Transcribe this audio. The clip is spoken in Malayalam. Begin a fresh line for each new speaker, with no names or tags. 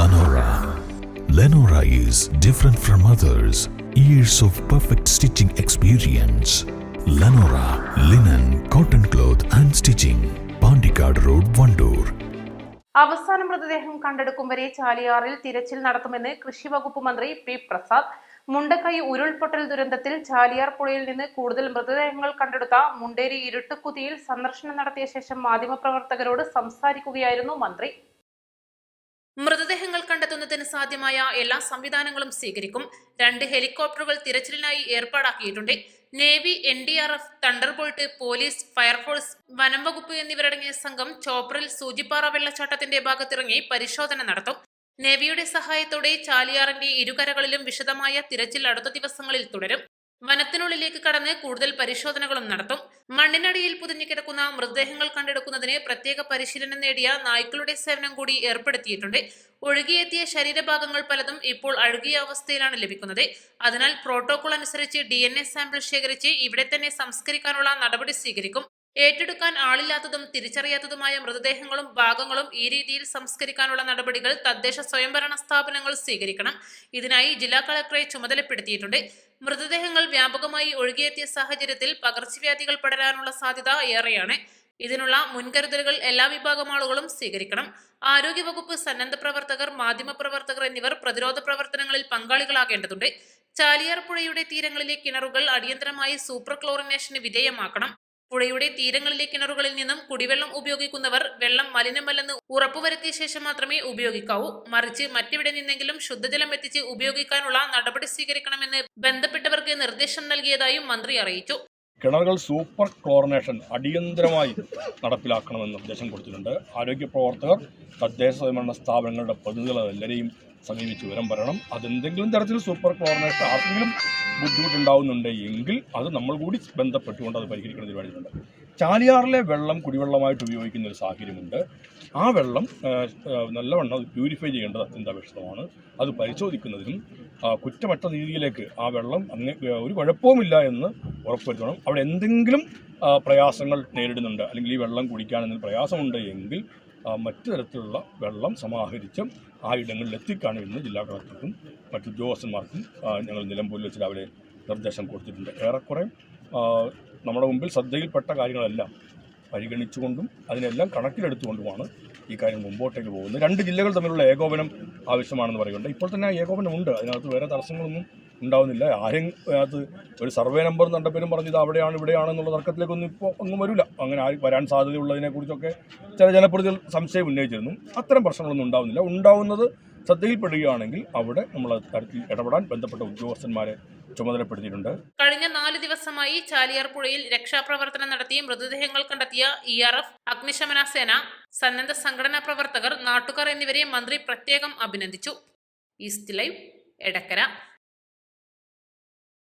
Lenora. Lenora is different from others. Years of perfect stitching experience. Lenora linen, cotton cloth and stitching. Pandikad Road, Vandoor.
അവസാന മൃതദേഹം കണ്ടെടുക്കും വരെ ചാലിയാറിൽ തിരച്ചിൽ നടത്തുമെന്ന് കൃഷി വകുപ്പ് മന്ത്രി പി പ്രസാദ്. മുണ്ടക്കൈ ഉരുൾപൊട്ടൽ ദുരന്തത്തിൽ ചാലിയാർ പുഴയിൽ നിന്ന് കൂടുതൽ മൃതദേഹങ്ങൾ കണ്ടെടുത്ത മുണ്ടേരി ഇരുട്ടുകുത്തിയിൽ സന്ദർശനം നടത്തിയ ശേഷം മാധ്യമപ്രവർത്തകരോട് സംസാരിക്കുകയായിരുന്നു മന്ത്രി. മൃതദേഹങ്ങൾ കണ്ടെത്തുന്നതിന് സാധ്യമായ എല്ലാ സംവിധാനങ്ങളും സ്വീകരിക്കും. 2 ഹെലികോപ്റ്ററുകൾ തിരച്ചിലിനായി ഏർപ്പാടാക്കിയിട്ടുണ്ട്. Navy, NDRF, thunderbolt, police, fire force, വനം വകുപ്പ് എന്നിവരടങ്ങിയ സംഘം ചോപ്പറിൽ സൂചിപ്പാറ വെള്ളച്ചാട്ടത്തിന്റെ ഭാഗത്തിറങ്ങി പരിശോധന നടത്തും. നേവിയുടെ സഹായത്തോടെ ചാലിയാറിന്റെ ഇരുകരകളിലും വിശദമായ തിരച്ചിൽ അടുത്ത ദിവസങ്ങളിൽ തുടരും. വനത്തിനുള്ളിലേക്ക് കടന്ന് കൂടുതൽ പരിശോധനകളും നടത്തും. മണ്ണിനടിയിൽ പുതിഞ്ഞുകിടക്കുന്ന മൃതദേഹങ്ങൾ കണ്ടെടുക്കുന്നതിന് പ്രത്യേക പരിശീലനം നേടിയ നായ്ക്കളുടെ സേവനം കൂടി ഏർപ്പെടുത്തിയിട്ടുണ്ട്. ഒഴുകിയെത്തിയ ശരീരഭാഗങ്ങൾ പലതും ഇപ്പോൾ അഴുകിയ അവസ്ഥയിലാണ് ലഭിക്കുന്നത്. അതിനാൽ പ്രോട്ടോകോൾ അനുസരിച്ച് DNA സാമ്പിൾ ശേഖരിച്ച് ഇവിടെ തന്നെ സംസ്കരിക്കാനുള്ള നടപടി സ്വീകരിക്കും. ഏറ്റെടുക്കാൻ ആളില്ലാത്തതും തിരിച്ചറിയാത്തതുമായ മൃതദേഹങ്ങളും ഭാഗങ്ങളും ഈ രീതിയിൽ സംസ്കരിക്കാനുള്ള നടപടികൾ തദ്ദേശ സ്വയംഭരണ സ്ഥാപനങ്ങൾ സ്വീകരിക്കണം. ഇതിനായി ജില്ലാ കളക്ടറെ ചുമതലപ്പെടുത്തിയിട്ടുണ്ട്. മൃതദേഹങ്ങൾ വ്യാപകമായി ഒഴുകിയെത്തിയ സാഹചര്യത്തിൽ പകർച്ചവ്യാധികൾ പടരാനുള്ള സാധ്യത ഏറെയാണ്. ഇതിനുള്ള മുൻകരുതലുകൾ എല്ലാ വിഭാഗം ആളുകളും സ്വീകരിക്കണം. ആരോഗ്യവകുപ്പ്, സന്നദ്ധ പ്രവർത്തകർ, മാധ്യമപ്രവർത്തകർ എന്നിവർ പ്രതിരോധ പ്രവർത്തനങ്ങളിൽ പങ്കാളികളാകേണ്ടതുണ്ട്. ചാലിയാർ പുഴയുടെ തീരങ്ങളിലെ കിണറുകൾ അടിയന്തരമായി സൂപ്പർ ക്ലോറിനേഷന് വിധേയമാക്കണം. പുഴയുടെ തീരങ്ങളിലെ കിണറുകളിൽ നിന്നും കുടിവെള്ളം ഉപയോഗിക്കുന്നവർ വെള്ളം മലിനമല്ലെന്ന് ഉറപ്പുവരുത്തിയ ശേഷം മാത്രമേ ഉപയോഗിക്കാവൂ. മറിച്ച് മറ്റെവിടെ നിന്നെങ്കിലും ശുദ്ധജലം എത്തിച്ച് ഉപയോഗിക്കാനുള്ള നടപടി സ്വീകരിക്കണമെന്ന് ബന്ധപ്പെട്ടവർക്ക് നിർദ്ദേശം നൽകിയതായും മന്ത്രി അറിയിച്ചു.
കിണറുകൾ സൂപ്പർ ക്ലോറിനേഷൻ അടിയന്തരമായി നടപ്പിലാക്കണമെന്ന് നിർദ്ദേശം കൊടുത്തിട്ടുണ്ട്. ആരോഗ്യ പ്രവർത്തകർ, തദ്ദേശ സ്വയംഭരണ സ്ഥാപനങ്ങളുടെ പ്രതിനിധികൾ എല്ലാവരെയും സമീപിച്ച് വിവരം പറയണം. അതെന്തെങ്കിലും തരത്തിൽ സൂപ്പർ ക്ലോറിനേഷൻ ആർക്കെങ്കിലും ബുദ്ധിമുട്ടുണ്ടാവുന്നുണ്ട് എങ്കിൽ അത് നമ്മൾ കൂടി ബന്ധപ്പെട്ടുകൊണ്ട് അത് പരിഹരിക്കുന്ന പരിപാടിയുണ്ട്. ചാലിയാറിലെ വെള്ളം കുടിവെള്ളമായിട്ട് ഉപയോഗിക്കുന്ന ഒരു സാഹചര്യമുണ്ട്. ആ വെള്ളം നല്ലവണ്ണം അത് പ്യൂരിഫൈ ചെയ്യേണ്ടത് അത്യന്താപേക്ഷിതമാണ്. അത് പരിശോധിക്കുന്നതിനും കുറ്റമറ്റ രീതിയിലേക്ക് ആ വെള്ളം ഒരു കുഴപ്പവുമില്ല എന്ന് ഉറപ്പുവരുത്തണം. അവിടെ എന്തെങ്കിലും പ്രയാസങ്ങൾ നേരിടുന്നുണ്ട്, അല്ലെങ്കിൽ ഈ വെള്ളം കുടിക്കാനെന്തെങ്കിലും പ്രയാസമുണ്ട് എങ്കിൽ മറ്റു തരത്തിലുള്ള വെള്ളം സമാഹരിച്ച് ആ ഇടങ്ങളിൽ എത്തിക്കാണമെന്ന് ജില്ലാ കളക്ടർക്കും മറ്റു ഉദ്യോഗസ്ഥന്മാർക്കും ഞങ്ങൾ നിലമ്പൂരിൽ വെച്ച് രാവിലെ നിർദ്ദേശം കൊടുത്തിട്ടുണ്ട്. ഏറെക്കുറെ നമ്മുടെ മുമ്പിൽ ശ്രദ്ധയിൽപ്പെട്ട കാര്യങ്ങളെല്ലാം പരിഗണിച്ചുകൊണ്ടും അതിനെല്ലാം കണക്കിലെടുത്തുകൊണ്ടുമാണ് ഈ കാര്യം മുമ്പോട്ടേക്ക് പോകുന്നത്. 2 ജില്ലകൾ തമ്മിലുള്ള ഏകോപനം ആവശ്യമാണെന്ന് പറയുന്നുണ്ട്. ഇപ്പോൾ തന്നെ ആ ഏകോപനമുണ്ട്. അതിനകത്ത് വേറെ തടസ്സങ്ങളൊന്നും ഉണ്ടാവുന്നില്ല. ആരും അതിനകത്ത് ഒരു സർവേ നമ്പർ നണ്ടപ്പേരും പറഞ്ഞത് അവിടെയാണ് ഇവിടെയാണെന്നുള്ള തർക്കത്തിലേക്കൊന്നും ഇപ്പോൾ ഒന്നും വരില്ല. അങ്ങനെ വരാൻ സാധ്യതയുള്ളതിനെക്കുറിച്ചൊക്കെ ചില ജനപ്രതിനിധികൾ സംശയം ഉന്നയിച്ചിരുന്നു. അത്തരം പ്രശ്നങ്ങളൊന്നും ഉണ്ടാവുന്നില്ല. ഉണ്ടാവുന്നത് ശ്രദ്ധയിൽപ്പെടുകയാണെങ്കിൽ അവിടെ നമ്മൾ തരത്തിൽ ഇടപെടാൻ ബന്ധപ്പെട്ട ഉദ്യോഗസ്ഥന്മാരെ ചുമതലപ്പെടുത്തിയിട്ടുണ്ട്.
കഴിഞ്ഞ 4 ദിവസമായി ചാലിയാർ പുഴയിൽ രക്ഷാപ്രവർത്തനം നടത്തി മൃതദേഹങ്ങൾ കണ്ടെത്തിയ ERF, അഗ്നിശമന സേന, സന്നദ്ധ സംഘടനാ പ്രവർത്തകർ, നാട്ടുകാർ എന്നിവരെ മന്ത്രി പ്രത്യേകം അഭിനന്ദിച്ചു. East live, Edakkara.